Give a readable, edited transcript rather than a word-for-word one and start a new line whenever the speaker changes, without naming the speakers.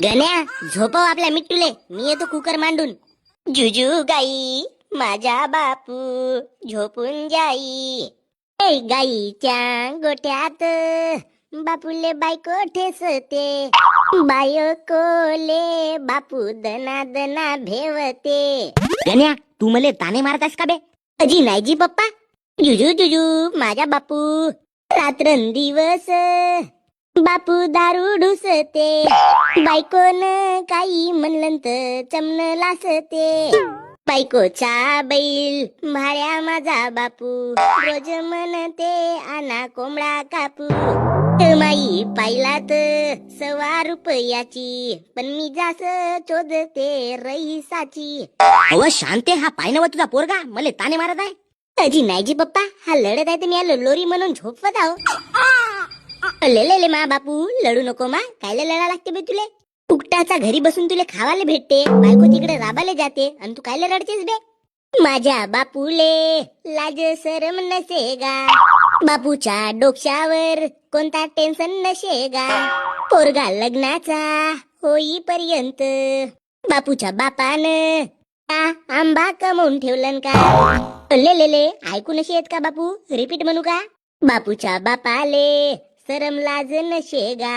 गण्या झोपव आपल्या मिट्टूले, मी येतो कुकर मांडून. जुजू गाई माझा बापू झोपून जाई, ए गाईच्या गोठ्यात बापूले बायको ठेसते, बायकोले बापू दना दना भेवते. गण्या तू मले ताने मारतास का बे? अजी नाही जी पप्पा. जुजू जुजू माझा बापू रात्रंदिवस बापू दारू ढुसते, बायकोन काही म्हणलं तर चमन लासते, बायकोचा बैल भाड्या माझा बापू रोज म्हणते आना कोंबडा कापू, माई पाहिलात 1.25 पण मी जास चोदते रईसाची. अव शांते, हा पायनव तुझा पोरगा मले ताने मारत आहे. अजी नाही जी पप्पा, हा लढत आहे तर मी आलो लोरी म्हणून झोपवत आहो. ले मा बापू लढू नको मा, कायले लढा लागते बे तुले? फुकटाचा घरी बसून तुले खावाले भेटते, बायको तिकडे राबाले जाते आणि तू कायले रडतेस बे? माझ्या बापूले लाज सरम नसेगा, बापूच्या डोक्यावर कोणता टेन्शन नसेगा, पोरगा लग्नाचा होईपर्यंत बापूच्या बापानं आंबा कमवून ठेवलन का? ले ऐकू नशे येत का बापू? रिपीट म्हणू का? बापूच्या बापाले सरम लाज नसेगा,